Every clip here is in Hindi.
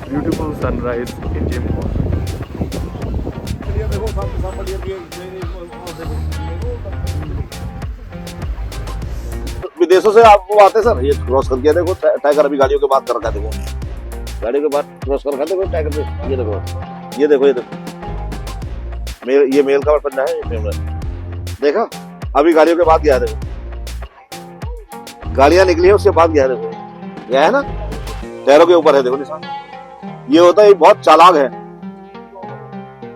ब्यूटीफुल सनराइज इन जिम कॉर्बेट। विदेशों से आप वो आते सर, ये क्रॉस करके देखो टाइगर अभी गाड़ियों के बाद कर रखा है, देखो गाड़ियों के बाद क्रॉस कर रखा है, देखो टाइगर से। ये देखो ये देखो ये देखो ये मेल का पंजा है, ये फीमेल देखा अभी गाड़ियों के बाद गया, देखो गाड़ियां निकली है उसके बाद गया, देखो गया है ना, टायरों के ऊपर है देखो निशान। ये होता है बहुत चालाक है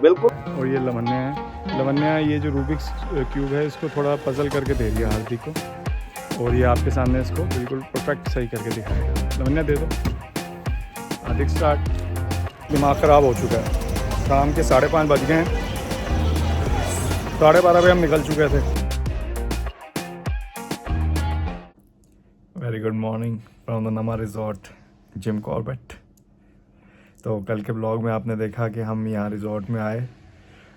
बिल्कुल। और ये लवन्या है, लवन्या ये जो रूबिक्स क्यूब है इसको थोड़ा पजल करके दे दिया हार्दिक को, और ये आपके सामने इसको बिल्कुल परफेक्ट सही करके दिखाएगा। लवन्या दे दो। हार्दिक स्टार्ट। दिमाग ख़राब हो चुका है, शाम के 5:30 बज गए हैं, 12:30 बजे हम निकल चुके थे। Very good morning from the नमा रिजॉर्ट जिम कॉर्बेट। तो कल के ब्लॉग में आपने देखा कि हम यहाँ रिजॉर्ट में आए,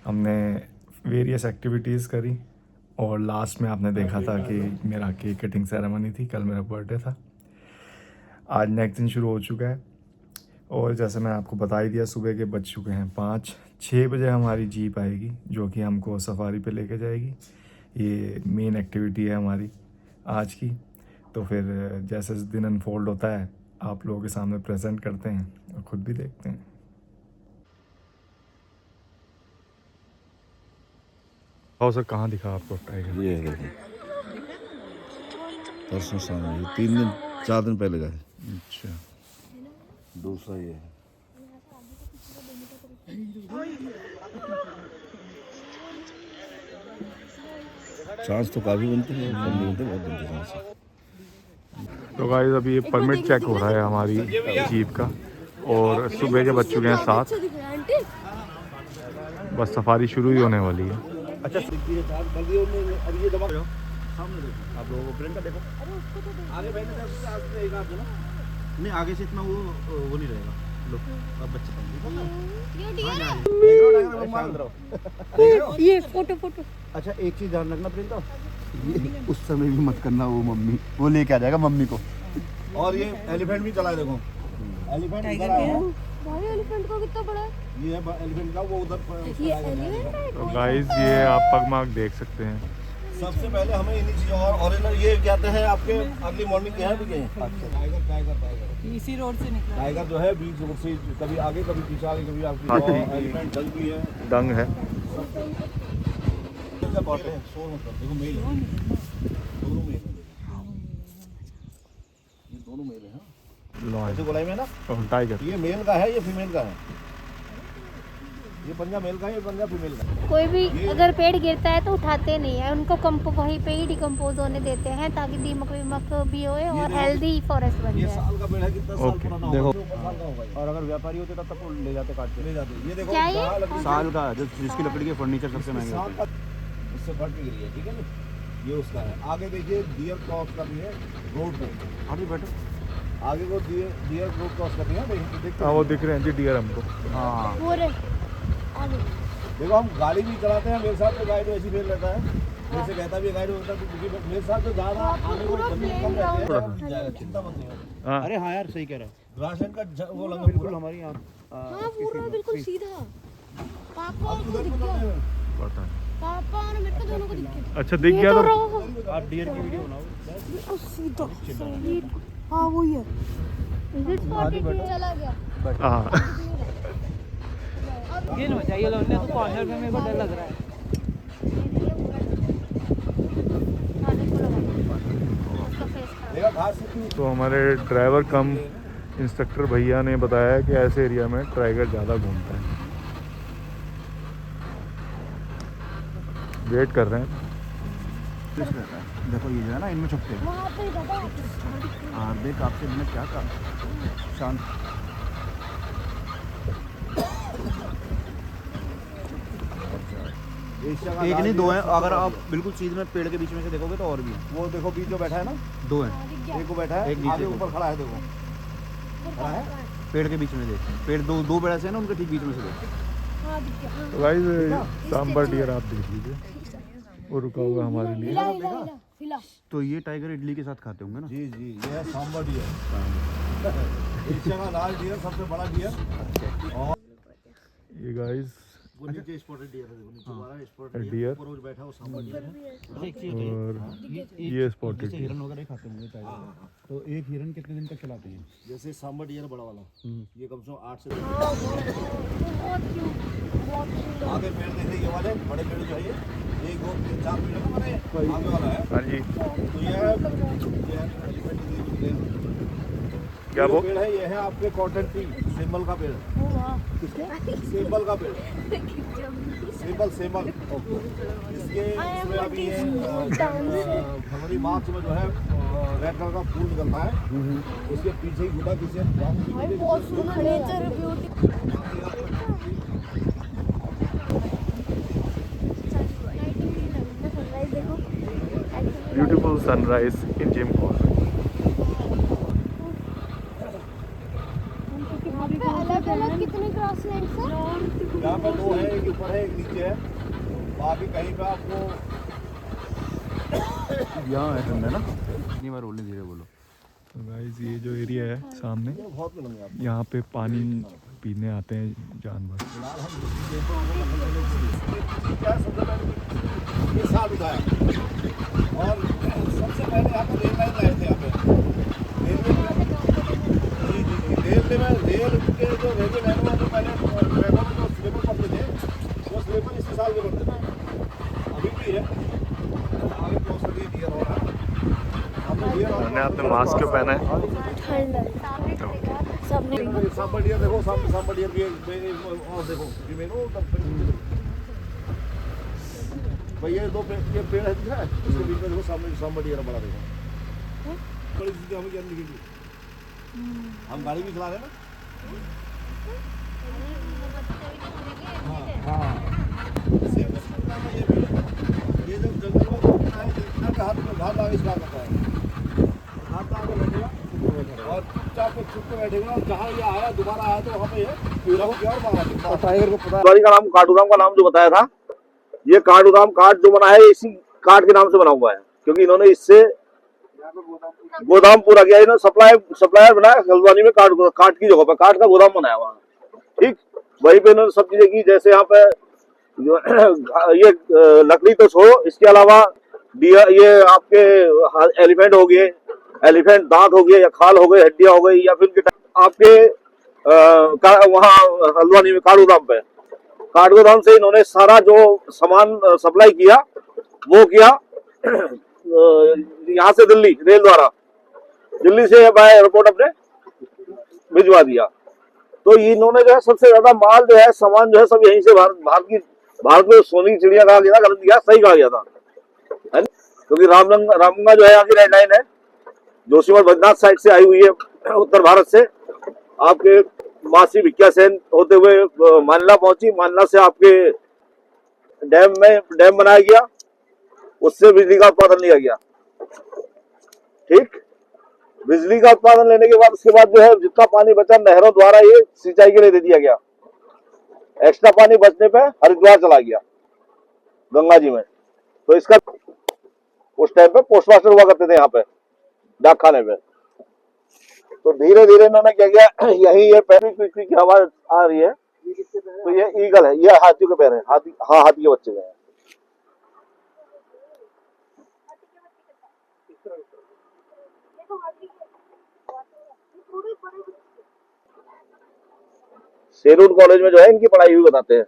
हमने वेरियस एक्टिविटीज़ करी, और लास्ट में आपने देखा था कि मेरा केक कटिंग सेरेमनी थी। कल मेरा बर्थडे था, आज नेक्स्ट दिन शुरू हो चुका है। और जैसे मैं आपको बता ही दिया, सुबह के बज चुके हैं 5-6 बजे हमारी जीप आएगी जो कि हमको सफारी पे लेके जाएगी। ये मेन एक्टिविटी है हमारी आज की। तो फिर जैसे दिन अनफोल्ड होता है आप लोगों के सामने प्रेजेंट करते हैं और ख़ुद भी देखते हैं। और सर कहाँ दिखा आपको टाइगर? ये देखो परसों शाम, ये 3-4 दिन पहले गए। अच्छा, दूसरा ये है। चांस तो काफी बनते हैं, बनते बहुत बनते चांस। तो गाइस अभी ये परमिट चेक हो रहा है हमारी जीप का, और सुबह के बज चुके हैं 7, बस सफारी शुरू ही होने वाली है। अच्छा अब ये दबा सामने देखो, आप लोगों को प्रिंट का देखो, आगे बैठने का रहेगा आपको ना, नहीं आगे से इतना वो नहीं रहेगा। लो अब बच्चे ये फोटो। अच्छा एक चीज ध्यान रखना प्रिंका, ये उस समय भी मत करना, वो मम्मी वो लेके आ जाएगा मम्मी को। और ये एलिफेंट भी चला है, देखो एलिफेंट इधर आया, भाई एलिफेंट को कितना बड़ा है ये है एलिफेंट का, वो उधर ये एलिफेंट है। तो गाइस ये आप पगमार्क देख सकते हैं। सबसे पहले हमें इन्हीं चीजों और ओरिजिनल ये कहते हैं आपके अर्ली मॉर्निंग के हैं भी गए। टाइगर इसी रोड से निकला टाइगर जो है बीच रोड से कभी आगे कभी पीछे, आगे कभी आपकी एलिफेंट डंग भी है, दंग है। देखो मेल है, दोनों मेल है, ये दोनों मेल है। ऐसे गोलाई में ना टाइगर ये मेल का है, ये फीमेल का है, ये पंजा मेल का है, ये पंजा फीमेल का है। कोई भी अगर पेड़ गिरता है तो उठाते नहीं है, उनको वहीं पे ही डिकम्पोज होने देते हैं ताकि दीमक वीमक भी होए और हेल्दी फॉरेस्ट बन ये जाए। साल का पेड़ है, कितना साल पुराना देखो। होगा, साल का होगा। और अगर व्यापारी होते तब तक ले जाते, काट के ले जाते। ये देखो क्या ये? साल का जिसकी लकड़ी के फर्नीचर सबसे महंगे होते हैं, इससे फट गिरी है, ठीक है ना, ये उसका है। आगे देखिए डियर क्रॉस का भी है रोड पे, अभी बैठो आगे को डियर रोड क्रॉस कर दिया, देखो हाँ वो दिख रहे हैं जी डियर हमको। हाँ पूरे आगे देखो हम गाड़ी भी चलाते हैं, मेरे साथ तो गाइड ऐसी फेल रहता है, जैसे कहता भी गाइड होता है, क्योंकि मेरे साथ तो ज़्यादा आने को जमीन कम रहती है, चिंता मत नहीं होती। हाँ अरे हाँ यार सही कह रहा है, राशन का वो लगा बिल्कुल हमारी यहाँ हाँ पूरा बिल्कुल सीधा। पापा को दिख गया, पता है। पापा और मेरे को दोनों को दिख गया। अच्छा दिख गया तो आप डियर की वीडियो बनाओ। बिल्कुल सीधा सही। हाँ वही है, चला गया। हाँ ये ना चाहिए लौटने तो कॉर्नर में मेरे को डर लग रहा है। देखा घास से तो हमारे ड्राइवर कम इंस्ट्रक्टर भैया ने बताया कि ऐसे एरिया में टाइगर ज़्यादा घूमता है। वेट कर रहे हैं। देखो ये जो है ना इनमें छुपते हैं। वहाँ पे दादा हाँ देख आपसे इनमें क्या काम, शांत एक नहीं दो हैं, अगर आप बिल्कुल सीधे में पेड़ के बीच में से देखोगे तो और भी है। वो देखो बीच में बैठा है ना, दो हैं, एक को बैठा है, एक नीचे आगे को। ऊपर खड़ा है, देखो खड़ा है। पेड़ के बीच में देख, पेड़ दो पेड़ ऐसे हैं ना, उनके ठीक बीच में से देख। हाँ दिख गया। तो गाइस सांबर डियर आप देख लीजिए, वो रुका हुआ हमारे लिए। हिला तो ये टाइगर इडली के साथ खाते होंगे ना। जी ये है सांबर डियर। एशिया का लाल डियर सबसे बड़ा डियर। और ये गाइस वो नीचे स्पॉटेड डियर है, देखो नीचे हमारा स्पॉटेड डियर ऊपर वो बैठा है वो सांबा डियर है। और ये स्पॉटेड जैसे हिरन वगैरह खाते होंगे टाइगर, तो एक हिरन कितने दिन तक चलाते हैं? जैसे सांबा डियर बड़ा वाला, ये कम से कम 8 से 10 आगे पेड़ देखे ये वाले बड़े पेड़ जो है ये 1 2 3 4 पेड़ है हमारे आगे वाला है। हाँ जी तो ये एलिफेंट क्या वो पेड़ है, ये है आपके कॉटन ट्री सेमल का पेड़। किसके? सेमल का पेड़, सेमल। इसके इसमें अभी ये फरवरी मार्च में जो है रेड कलर का फूल निकलता है, उसके पीछे ही गुदा किसी ब्यूटीफुल सनराइज इन जिम कॉर्बेट। अलग अलग कितने क्रॉस लाइन्स हैं? यहाँ पर 2 है, एक ऊपर है एक नीचे है, बाकी कहीं पे आपको यहाँ है ठंडा ना। इतनी बार बोलने धीरे बोलो। तो गाइस ये जो एरिया है सामने, बहुत मिलेंगे आपको। यहाँ पे पानी पीने आते हैं जानवर। क्या सबसे पहले ये साल उठाया और सबसे पहले यहाँ पर रेल लाइन लाए थे। यहाँ पे रेलवे में रेल के जो रेलवे लाइन में जो पहले ट्रैकों में जो स्लीपर पड़ते थे वो स्लीपर इसी साल के पड़ते थे, अभी भी है। आगे पहुँच रही डियर हो रहा है। मैंने आपने मास्क क्यों पहना है? सांबा डियर देखो, सांबा डियर भी और देखो ये मेरे भाई ये 2 पेड़, ये पेड़ है दिखा है, इसके बीच में देखो सामने सांबा डियर बड़ा देखो। बड़ी चीज़ हमें क्या दिखेगी, हम गाड़ी भी चला रहे हैं ना। हाँ ये जब जंगल में घूमना है जितना का हाथ में घाट आगे स्टार्ट करता है, हाथ आगे बैठेगा और चुपचाप चुप के बैठेगा, और जहाँ ये आया दोबारा आया तो वहाँ पे कीड़ा को क्या मारा टाइगर को पता है। का नाम काठगोदाम का नाम जो बताया था, ये काठगोदाम काठ जो बना है इसी काठ के नाम से बना हुआ है, क्योंकि इन्होंने इससे गोदाम पूरा किया। इन्होंने सप्लायर बनाया हल्द्वानी में, काठ की जगह पर काठ का गोदाम बनाया वहाँ। ठीक वहीं पे इन्होंने सब चीजें की, जैसे यहाँ पे ये लकड़ी तो छो, इसके अलावा ये आपके एलिफेंट हो गए, एलिफेंट दांत हो गए या खाल हो गए, हड्डियां हो गई, या फिर आपके वहाँ हल्द्वानी में काठगोदाम से इन्होंने सारा जो सामान सप्लाई किया वो किया यहाँ से दिल्ली रेल द्वारा, दिल्ली से बाय एयरपोर्ट अपने भिजवा दिया। तो इन्होंने जो है सबसे ज्यादा माल जो है सामान जो है सब यहीं से भारत में सोने की चिड़िया कहा गया था, गलत किया, सही कहा गया था, है ना? क्योंकि रामगंगा जो है यहाँ की रेड लाइन है, जोशीमठ बद्रीनाथ साइड से आई हुई है उत्तर भारत से, आपके मासी भिक्या सेन होते हुए मानला पहुंची, मानला से आपके डैम बनाया गया, उससे बिजली का उत्पादन लिया गया। ठीक, बिजली का उत्पादन लेने के बाद उसके बाद जो है जितना पानी बचा नहरों द्वारा ये सिंचाई के लिए दे दिया गया। एक्स्ट्रा पानी बचने पे हरिद्वार चला गया गंगा जी में। तो इसका उस टाइम पे पोस्ट मास्टर हुआ करते थे यहाँ पे डाक खाने पे। तो धीरे धीरे इन्होंने क्या किया, यही ये पैर की आवाज आ रही है, तो ये ईगल है, ये हाथी के पैर है, हाथी, हाँ हाथी के बच्चे हैं। सेलूट कॉलेज में जो है इनकी पढ़ाई भी बताते हैं।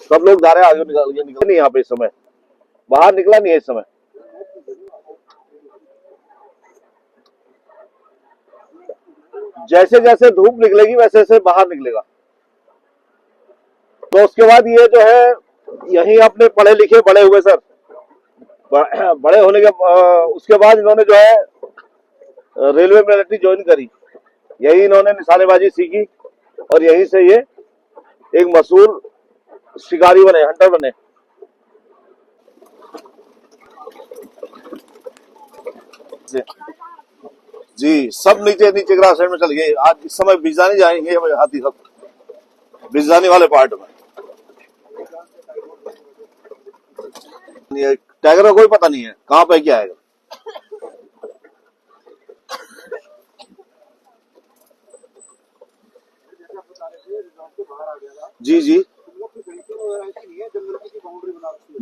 सब लोग जा रहे हैं आगे, निकल नहीं यहाँ पे इस समय, बाहर निकला नहीं है इस समय। जैसे जैसे धूप निकलेगी वैसे वैसे बाहर निकलेगा। तो उसके बाद ये जो है यही अपने पढ़े लिखे बड़े हुए सर, बड़े होने के उसके बाद इन्होंने जो है रेलवे मिलिट्री ज्वाइन करी, यही इन्होंने निशानेबाजी सीखी और यहीं से ये एक मशहूर शिकारी बने, हंटर बने। जी सब नीचे नीचे ग्रास साइड में चल गए। आज इस समय बिजदानी जाएंगे हाथी, सब बिजदानी वाले पार्ट में। नहीं है, टाइगर का कोई पता नहीं है कहाँ पे क्या आएगा। जी जी,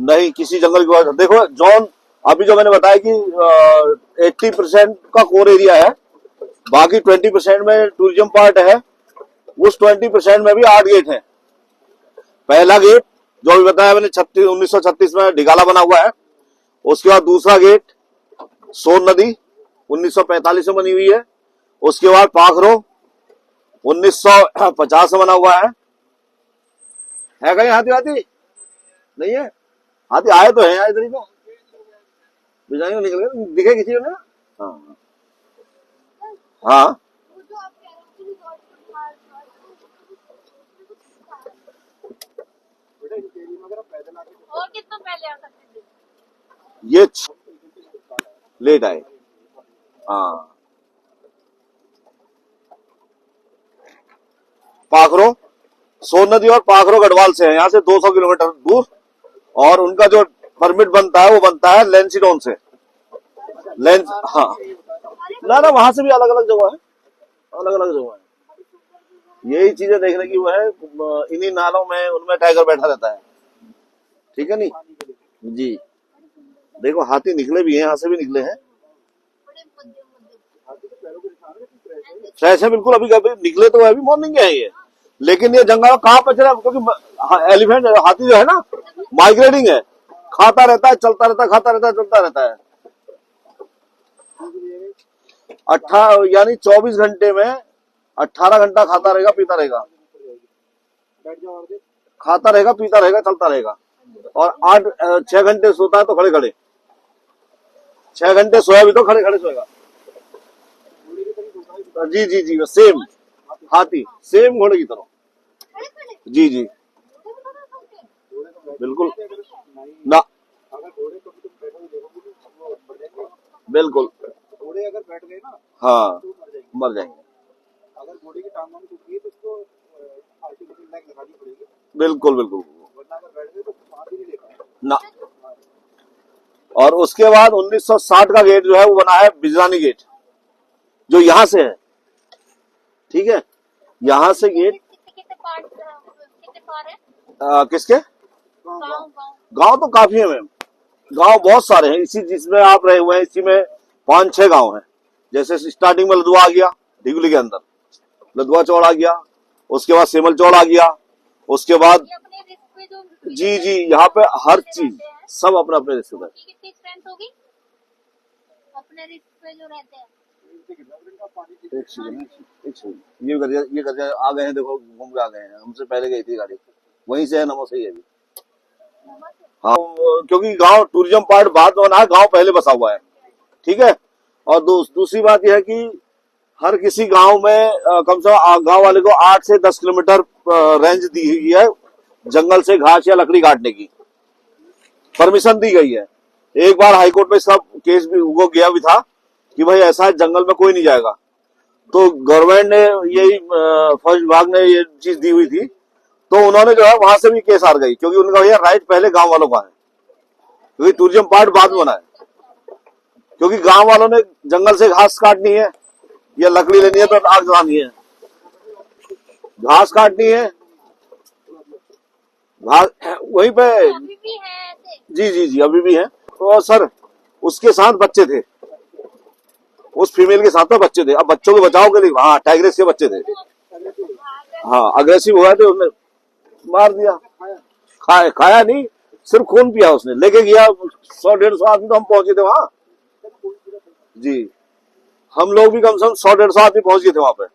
नहीं किसी जंगल की बात देखो जोन, अभी जो मैंने बताया कि 80% का कोर एरिया है, बाकी 20% में टूरिज्म पार्ट है। उस 20% में भी 8 गेट है। पहला गेट जो अभी बताया मैंने 1936 में ढिगाला बना हुआ है। उसके बाद दूसरा गेट सोन नदी 1945 में बनी हुई है। उसके बाद पाखरो 1950 में बना हुआ है कहीं हाथी वाथी नहीं है? हाथी आए तो है इधर ही को बिजाई निकल गए, दिखे किसी ने? हाँ हाँ, और कितना पहले आ सकते थे? ये लेट आए। हाँ, पाखरो सोन नदी और पाखरो गढ़वाल से है, यहाँ से 200 किलोमीटर दूर। और उनका जो परमिट बनता है वो बनता है लेंसीडोन से। लेंस, हाँ ना वहां से भी अलग अलग जगह है, अलग अलग जगह है। यही चीजें देखने की वो है, इन्हीं नालों में उनमें टाइगर बैठा रहता है। ठीक है नहीं जी, देखो हाथी निकले भी हैं, यहाँ से भी निकले हैं, ऐसे बिल्कुल अभी अभी निकले तो अभी मॉर्निंग के हैं ये। लेकिन ये जंगल कहाँ पर चला, क्योंकि एलिफेंट हाथी जो है ना माइग्रेटिंग है, खाता रहता है चलता रहता है, खाता रहता है चलता रहता है। 18 यानी 24 घंटे में 18 घंटा खाता रहेगा पीता रहेगा, खाता रहेगा पीता रहेगा चलता रहेगा। और 6 घंटे सोता है तो खड़े खड़े, 6 घंटे सोया भी तो खड़े खड़े सोएगा। जी जी जी, सेम हाथी, सेम घोड़े की तरह। जी जी बिल्कुल ना, बिल्कुल घोड़े अगर बैठ गए ना हाँ तो मर जाएंगे। मर जाएंगे, अगर घोड़े की टांगों में टूटी है तो उसको आर्टिफिशियल नेक लगानी पड़ेगी, बिल्कुल बिल्कुल वरना अगर बैठ गए तो सांस ही नहीं ले पाएंगे ना। और उसके बाद 1960 का गेट जो है वो बना है बिजरानी गेट, जो यहाँ से है। ठीक है, यहाँ से गेट कितने पार है? किसके गाँव गांव तो काफी है मैम, गांव बहुत सारे हैं। इसी जिसमें आप रहे हुए हैं इसी में 5-6 गांव हैं। जैसे स्टार्टिंग में लदुआ आ गया, ढिगुली के अंदर लदुआ चौड़ आ गया, उसके बाद सेमल चौड़ आ गया, उसके बाद अपने रिस्क पे जो जी जी यहाँ पे हर चीज सब अपने अपने रिश्तेदार। कितनी स्ट्रेंथ होगी अपने रिस्क पे जो रहते हैं? एक सेकंड, ये कर जाए आ गए हैं, देखो घूम के आ गए हैं, हमसे पहले गई थी गाड़ी, वहीं से है नमो से ही है अभी। हाँ, क्योंकि गांव टूरिज्म पार्ट बाद में बना है, गांव पहले बसा हुआ है। ठीक है, और दूसरी बात यह है कि हर किसी गांव में कम से कम गांव वाले को 8 से 10 किलोमीटर रेंज दी हुई है जंगल से घास या लकड़ी काटने की, परमिशन दी गई है। एक बार हाईकोर्ट में सब केस भी वो गया भी था कि भाई ऐसा जंगल में कोई नहीं जाएगा, तो गवर्नमेंट ने यही फॉरेस्ट विभाग ने ये चीज दी हुई थी, तो उन्होंने जो है वहां से भी केस हार गई, क्योंकि उनका भैया राइट पहले गांव वालों का है, क्योंकि टूरिज्म पार्ट बाद में बना है। क्योंकि गांव वालों ने जंगल से घास काटनी है या लकड़ी लेनी है तो आग जलानी है, घास काटनी है, घास वहीं पे अभी भी है ऐसे? जी जी जी अभी भी है। तो सर उसके साथ बच्चे थे, उस फीमेल के साथ में बच्चे थे। अब बच्चों को बचाओ के लिए, हाँ टाइग्रेस के बच्चे थे, हाँ अग्रेसिव हुआ तो उसने मार दिया। खाया नहीं, सिर्फ खून पिया उसने, लेके गया 100-150 आदमी, तो हम पहुंचे थे वहां जी, हम लोग भी कम से कम 100-150 आदमी पहुंच गए थे वहां पे।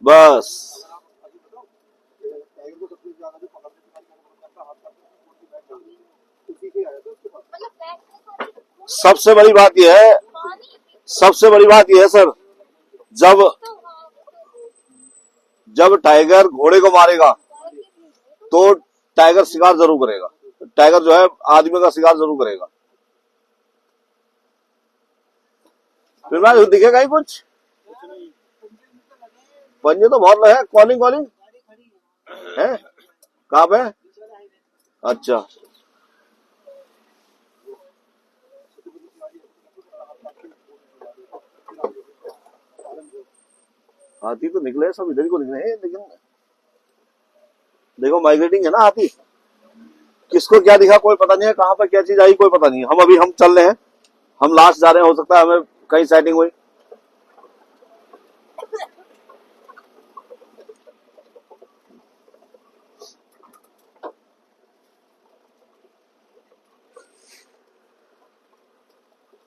बस सबसे बड़ी बात यह है, सबसे बड़ी बात यह है सर, जब टाइगर घोड़े को मारेगा तो टाइगर शिकार जरूर करेगा, टाइगर जो है आदमी का शिकार जरूर करेगा। फिर मैं दिखेगा ही कुछ, पंजे तो बहुत है, कॉलिंग है कहाँ पे? अच्छा, हाथी तो निकले, सब इधर ही को निकले हैं, लेकिन देखो माइग्रेटिंग है ना हाथी। किसको क्या दिखा कोई पता नहीं है, कहाँ पर क्या चीज आई कोई पता नहीं है। हम चल रहे हैं, हम लास्ट जा रहे हैं, हो सकता है हमें कहीं सेटिंग हुई।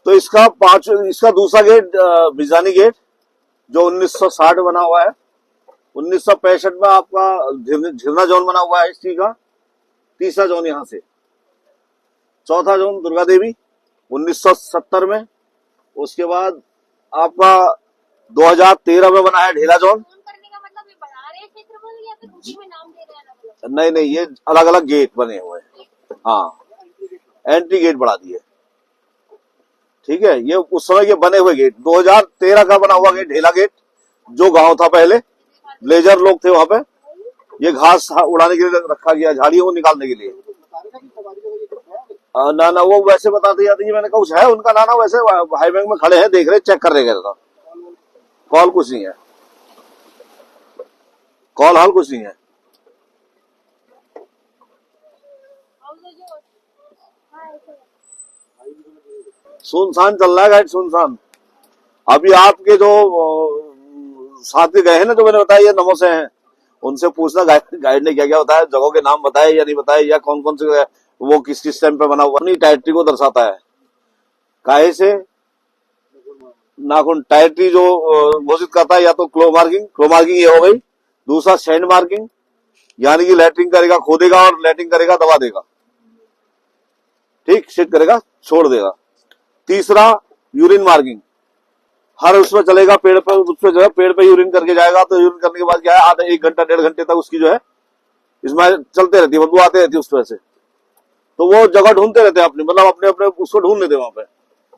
तो इसका दूसरा गेट बिजानी गेट जो 1960 बना हुआ है। 1965 में आपका झिरना जोन बना हुआ है इसी का। तीसरा जोन यहाँ से। चौथा जोन दुर्गा देवी 1970 में। उसके बाद आपका 2013 में बना है ढेला जोन। करने का मतलब ये बढ़ा रहे हैं क्षेत्रफल या फिर उसी में नाम दे रहे हैं अलग-अलग? नहीं, ये अलग अलग गेट बने हुए हैं। हाँ, एंट्री गेट बढ़ा दिए। ठीक है, ये उस समय के बने हुए गेट। 2013 का बना हुआ गेट ढेला गेट, जो गांव था पहले, ब्लेजर लोग थे वहां पे। ये घास उड़ाने के लिए रखा गया, झाड़ियों को निकालने के लिए। ना वो वैसे बताते जाते हैं, मैंने कहा कुछ है उनका ना वैसे हाई बैंक में खड़े हैं, देख रहे चेक कर रहे था। कॉल कुछ नहीं है, कॉल हाल कुछ नहीं है। सुनसान चल रहा है गाइड, सुनसान। अभी आपके जो साथी गए हैं ना, जो मैंने बताया ये नमो से हैं, उनसे पूछना गाइड ने क्या क्या बताया, जगहों के नाम बताए या नहीं बताए, या कौन कौन से वो किस किस टाइम पे बना हुआ। नहीं, टाइट्री को दर्शाता है। काहे से? नाखून टाइट्री जो घोषित करता है, या तो क्लो मार्किंग ये हो गई। दूसरा सैंड मार्किंग, यानी कि लैटरिंग करेगा खोदेगा, और लैटरिंग करेगा दबा देगा। ठीक, शिट करेगा छोड़ देगा। तीसरा यूरिन मार्किंग, हर उसमें चलेगा पेड़ पर, उसमें जो है पेड़ पे यूरिन करके जाएगा। तो यूरिन करने के बाद क्या है, आधा 1 घंटा 1.5 घंटे तक उसकी जो है इसमें चलते रहती है, बदबू आते रहती है उस वजह से। तो वो जगह ढूंढते रहते हैं अपनी, मतलब अपने अपने उसको ढूंढ लेते हैं वहां पे।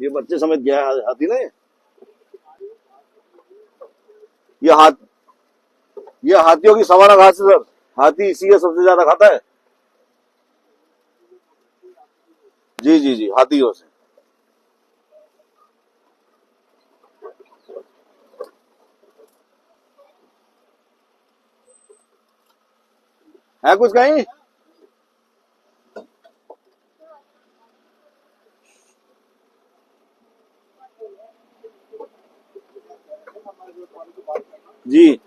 ये बच्चे समझ गया हाथी ना, ये हाथियों की सवाना घास है सर। हाथी इसी का सबसे ज्यादा खाता है। जी, हाथियों से। है कुछ कहीं? जी,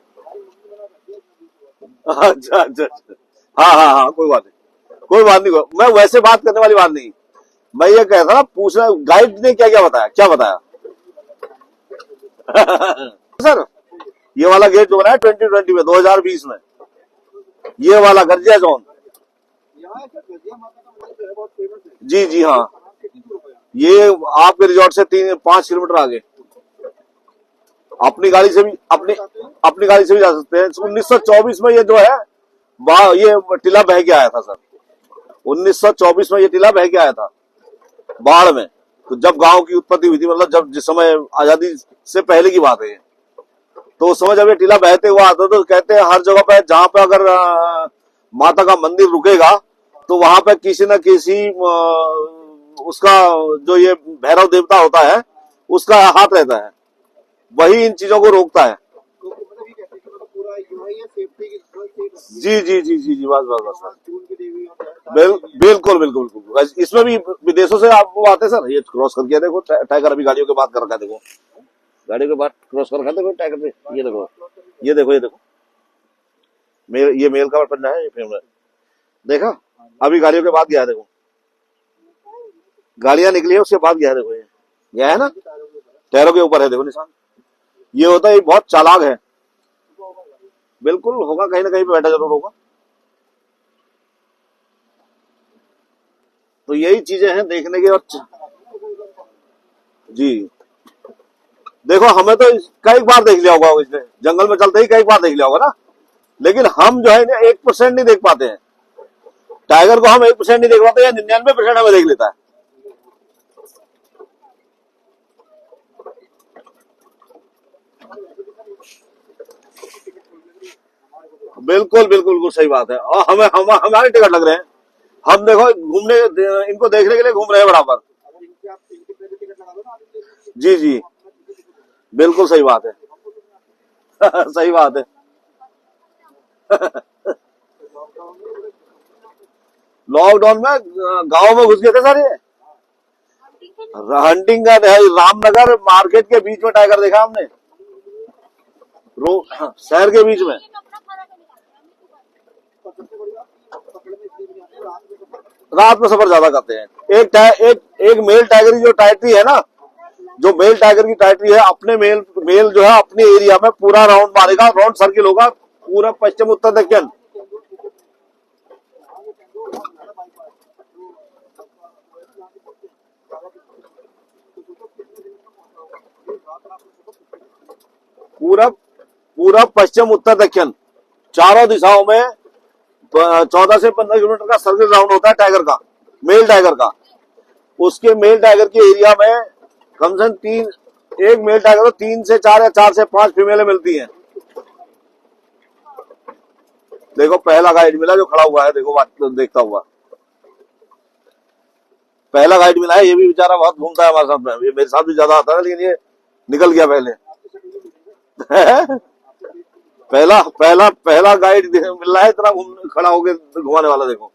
अच्छा। हाँ, कोई बात नहीं। मैं वैसे बात करने वाली बात नहीं। मैं ये कह रहा था, पूछना गाइड ने क्या क्या बताया सर। ये वाला गेट जो बना है 2020 में, 2020 में, ये वाला गर्जिया जोन। जी हाँ, ये आपके रिजॉर्ट से 3-5 किलोमीटर आगे। अपनी गाड़ी से भी जा सकते हैं। 1924 में ये जो है ये टीला बह के आया था सर। 1924 में ये टीला बह के आया था बाढ़ में। तो जब गांव की उत्पत्ति हुई थी, मतलब जब जिस समय आजादी से पहले की बात है, तो उस समय जब ये टीला बहते हुआ आता, तो कहते हैं हर जगह पे जहां पे अगर माता का मंदिर रुकेगा, तो वहां पे किसी न किसी उसका जो ये भैरव देवता होता है, उसका हाथ रहता है, वही इन चीजों को रोकता है। जी, बस। बिल्कुल। इसमें भी विदेशों से आप वो आते हैं सर, ये क्रॉस करके देखो टाइगर अभी गाड़ियों के बात कर रखा है। देखो गाड़ियों के बात क्रॉस कर रखा है, देखो टाइगर पे। ये देखो ये मेल का पंजा है, ये फीमेल। देखा, अभी गाड़ियों के बाद गया है। देखो गाड़ियां निकली है, उसके बाद गया है। देखो ये गया है ना, टायरों के ऊपर है, देखो निशान। ये होता है, बहुत चालाक है। बिल्कुल होगा, कहीं ना कहीं पे बैठा जरूर होगा। तो यही चीजें हैं देखने की। और जी देखो, हमें तो कई बार देख लिया होगा, इसने जंगल में चलते ही कई बार देख लिया होगा ना, लेकिन हम जो है 1% नहीं देख पाते हैं। टाइगर को हम 1% नहीं देख पाते, या 99% हमें देख लेता है। बिल्कुल बिल्कुल बिल्कुल सही बात है। और हमारे टिकट लग रहे हैं, हम देखो घूमने इनको देखने के लिए घूम रहे हैं बराबर। अगर इनके आप इनके पहले टिकट लगा दो ना आगे से, जी जी बिल्कुल सही बात है। सही बात है। लॉकडाउन में गांव में घुस गए थे सर ये। हंटिंग का रामनगर मार्केट के बीच में टाइगर देखा हमने, शहर के बीच में। रात में सफर ज्यादा करते हैं। एक मेल टाइगर की जो टाइटरी है ना, जो मेल टाइगर की टाइटरी है, अपने मेल जो है अपने एरिया में पूरा राउंड मारेगा, राउंड सर्किल होगा पूरा पश्चिम उत्तर दक्षिण। पूरा पश्चिम उत्तर दक्षिण चारों दिशाओं में 14 से 15 किलोमीटर का सर्किल राउंड होता है टाइगर का, मेल टाइगर का। उसके मेल टाइगर के एरिया में कम से कम एक मेल टाइगर को 3 से 4 या 4 से 5 फीमेलें मिलती हैं। देखो पहला गाइड मिला जो खड़ा हुआ है, देखो बात देखता हुआ पहला गाइड मिला है। ये भी बेचारा बहुत घूमता है हमारे साथ में, ये मेरे साथ भी ज्यादा आता है, लेकिन ये निकल गया पहले। पहला गाइड मिल रहा है इतना खड़ा होके घुमाने वाला। देखो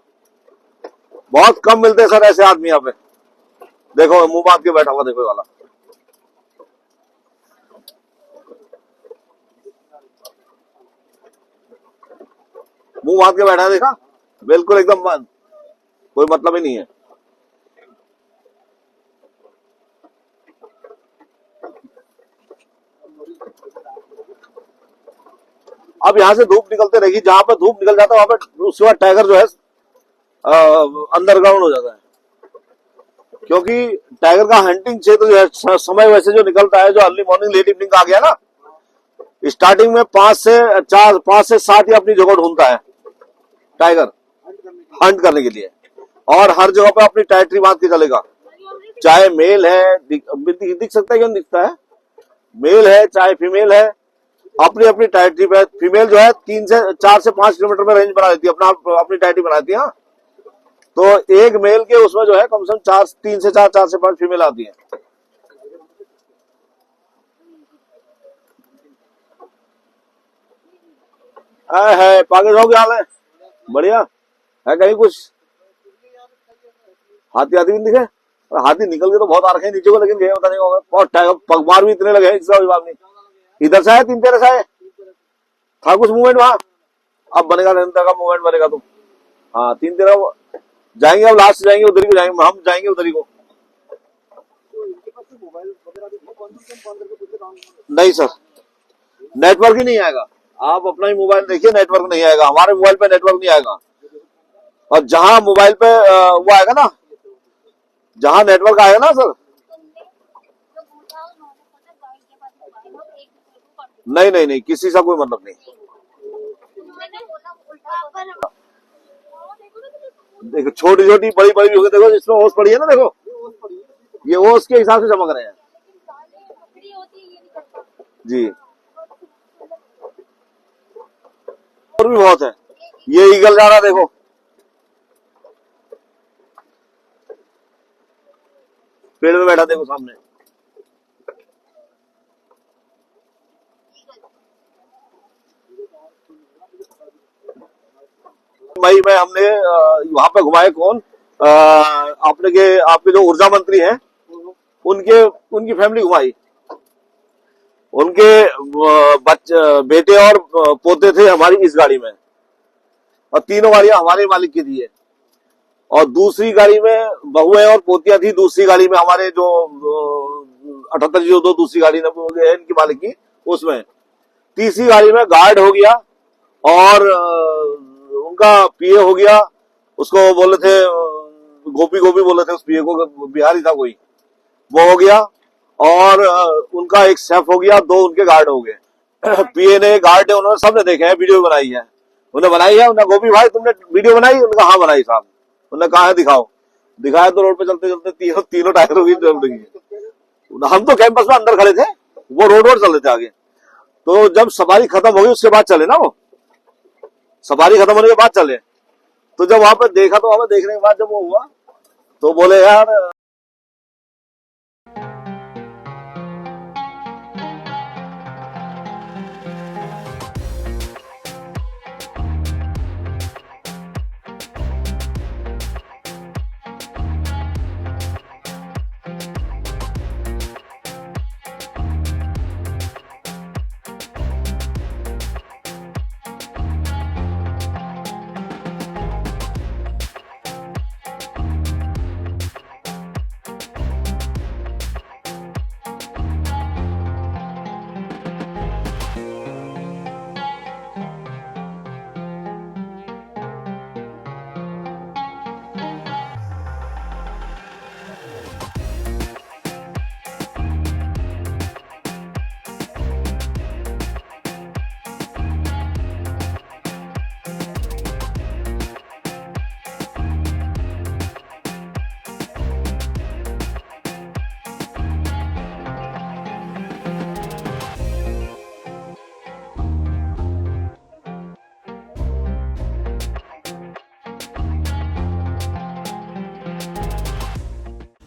बहुत कम मिलते हैं सर ऐसे आदमी यहाँ पे। देखो मुंह बांध के बैठा हुआ, देखो वाला। मुंह बांध के बैठा है, देखा, बिल्कुल एकदम बंद, कोई मतलब ही नहीं है। अब यहाँ से धूप निकलते रहेगी, जहां पर धूप निकल जाता है वहां पर उसके बाद टाइगर जो है अंडरग्राउंड हो जाता है। क्योंकि टाइगर का हंटिंग क्षेत्र जो है समय वैसे जो निकलता है, जो अर्ली मॉर्निंग लेट इवनिंग का आ गया ना, स्टार्टिंग में 5 से 7 ही अपनी जगह ढूंढता है टाइगर हंट करने के लिए। और हर जगह पे अपनी टाइटरी बांध के चलेगा, चाहे मेल है, दिख सकता है, क्यों दिखता है, मेल है चाहे फीमेल है, अपनी अपनी टाइटरी पे। फीमेल जो है 4 से 5 किलोमीटर में रेंज बना लेती है, अपनी टाइटरी बनाती है। तो एक मेल के उसमें जो है कम से कम 3 से 4 से 5 फीमेल आती है। है पागल हो, क्या हाल है? बढ़िया है। कहीं कुछ हाथी भी दिखे? हाथी निकल के तो बहुत आ रखे हैं नीचे को, लेकिन गए पता नहीं होगा। और पगमार भी इतने लगे हैं, इसका जवाब नहीं। इधर से आए 3 तेरह से आए था कुछ मूवमेंट वहां। अब बनेगा निरंतर का मूवमेंट बनेगा तो। हाँ 3 तेरह जाएंगे, अब लास्ट जाएंगे उधर ही जाएंगे, हम जाएंगे उधर ही को। नहीं सर, नेटवर्क ही नहीं आएगा। आप अपना ही मोबाइल देखिए, नेटवर्क नहीं आएगा। हमारे मोबाइल पे नेटवर्क नहीं आएगा। और जहां मोबाइल पे वो आएगा ना, जहां नेटवर्क आएगा ना सर, नहीं किसी से कोई मतलब नहीं। देखो छोटी छोटी बड़ी बड़ी भी होगी, देखो इसमें ओस पड़ी है ना, देखो ये ओस के हिसाब से चमक रहे हैं जी। और भी बहुत है। ये ईगल जा रहा, देखो पेड़ में बैठा, देखो सामने। मई में हमने वहां पे घुमाए कौन, आपके जो ऊर्जा मंत्री हैं उनकी फैमिली घुमाई। उनके बेटे और पोते थे हमारी इस गाड़ी में, और तीनों गाड़ियां हमारे मालिक की थी है। और दूसरी गाड़ी में बहुएं और पोतियां थी, दूसरी गाड़ी में हमारे जो 7802 दूसरी गाड़ी है इनकी मालिक की, उसमें। तीसरी गाड़ी में गार्ड हो गया और उनका पीए हो गया। उसको बोले थे गोपी बोले थे, उस पीए को, बिहारी था कोई, वो हो गया। और उनका एक शेफ हो गया, 2 उनके गार्ड हो गए। पीए ने, गार्ड ने, उन्होंने सबने देखे हैं, वीडियो बनाई है, उन्हें बनाई है। उन्हें गोपी भाई तुमने वीडियो बनाई? उन्होंने हाँ बनाई साहब। उन्होंने कहा है दिखाओ, दिखाया तो रोड पे चलते चलते तीनों टायरों की जल रही है। हम तो कैंपस में अंदर खड़े थे, वो रोड चल रहे थे आगे। तो जब सवारी खत्म होगी उसके बाद चले ना वो। सफारी खत्म होने के बाद चले। तो जब वहां पे देखा तो हमें देखने के बाद जब वो हुआ तो बोले यार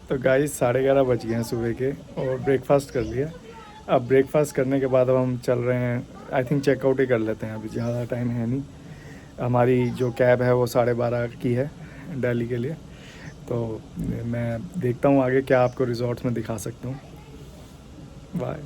तो गाइस 11:30 बज गए हैं सुबह के और ब्रेकफास्ट कर लिया। अब ब्रेकफास्ट करने के बाद अब हम चल रहे हैं, आई थिंक चेकआउट ही कर लेते हैं, अभी ज़्यादा टाइम है नहीं। हमारी जो कैब है वो 12:30 की है दिल्ली के लिए। तो मैं देखता हूँ आगे क्या आपको रिजॉर्ट्स में दिखा सकता हूँ। बाय।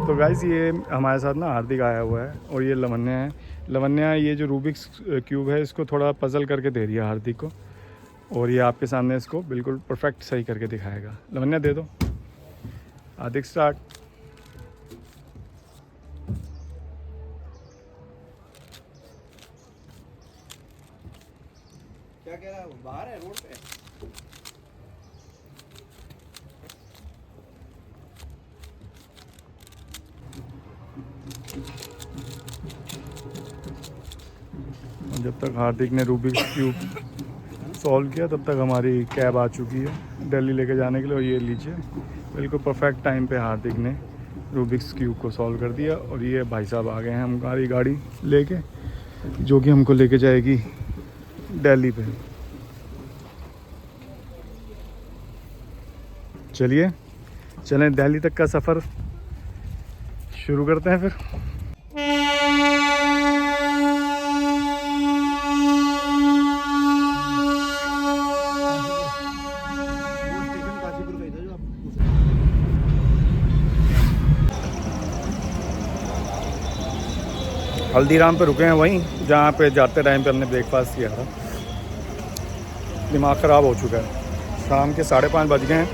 तो गाइस ये हमारे साथ ना हार्दिक आया हुआ है और ये लवन्या है। लवन्या ये जो रूबिक्स क्यूब है इसको थोड़ा पजल करके दे रही है हार्दिक को, और ये आपके सामने इसको बिल्कुल परफेक्ट सही करके दिखाएगा। लवन्या दे दो। हार्दिक स्टार्ट। क्या कह रहा है, बाहर है रोड पे? जब तक हार्दिक ने रूबिक्स क्यूब सॉल्व किया तब तक हमारी कैब आ चुकी है दिल्ली लेके जाने के लिए। और ये लीजिए बिल्कुल परफेक्ट टाइम पे हार्दिक ने रूबिक्स क्यूब को सॉल्व कर दिया। और ये भाई साहब आ गए हैं हमारी गाड़ी लेके, जो कि हमको लेके जाएगी दिल्ली पे। चलिए चलें दिल्ली तक का सफ़र शुरू करते हैं फिर। हल्दीराम पे रुके हैं वहीं जहाँ पे जाते टाइम पे हमने ब्रेकफास्ट किया था। दिमाग ख़राब हो चुका है। शाम के 5:30 बज गए हैं।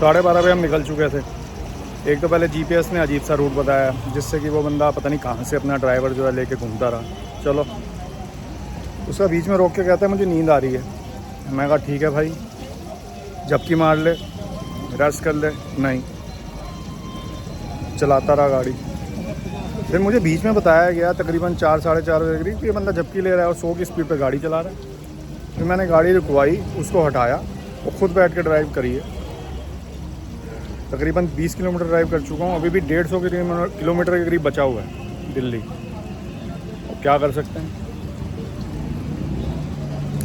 12:30 पे हम निकल चुके थे। एक तो पहले जीपीएस ने अजीब सा रूट बताया जिससे कि वो बंदा पता नहीं कहाँ से अपना ड्राइवर जो है लेके घूमता रहा। चलो उसका बीच में रोक के कहता है मुझे नींद आ रही है। मैं कहा ठीक है भाई, झपकी मार ले, रेस्ट कर ले। नहीं, चलाता रहा गाड़ी। फिर मुझे बीच में बताया गया तकरीबन 4 साढ़े 4 बजे करीब ये बंदा झपकी ले रहा है और 100 की स्पीड पे गाड़ी चला रहा है। फिर मैंने गाड़ी रुकवाई, उसको हटाया, वो खुद बैठ के ड्राइव करिए। तकरीबन 20 किलोमीटर ड्राइव कर चुका हूँ, अभी भी 150 किलोमीटर के करीब बचा हुआ है दिल्ली। अब क्या कर सकते हैं।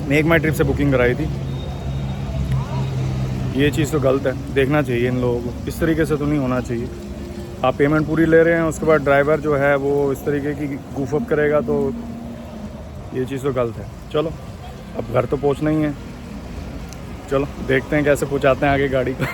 मेक माई ट्रिप से बुकिंग कराई थी। ये चीज़ तो गलत है, देखना चाहिए इन लोगों को। इस तरीके से तो नहीं होना चाहिए। आप पेमेंट पूरी ले रहे हैं, उसके बाद ड्राइवर जो है वो इस तरीके की गूफ अप करेगा तो ये चीज़ तो गलत है। चलो अब घर तो पहुंचना ही है, चलो देखते हैं कैसे पहुंचाते हैं आगे गाड़ी को।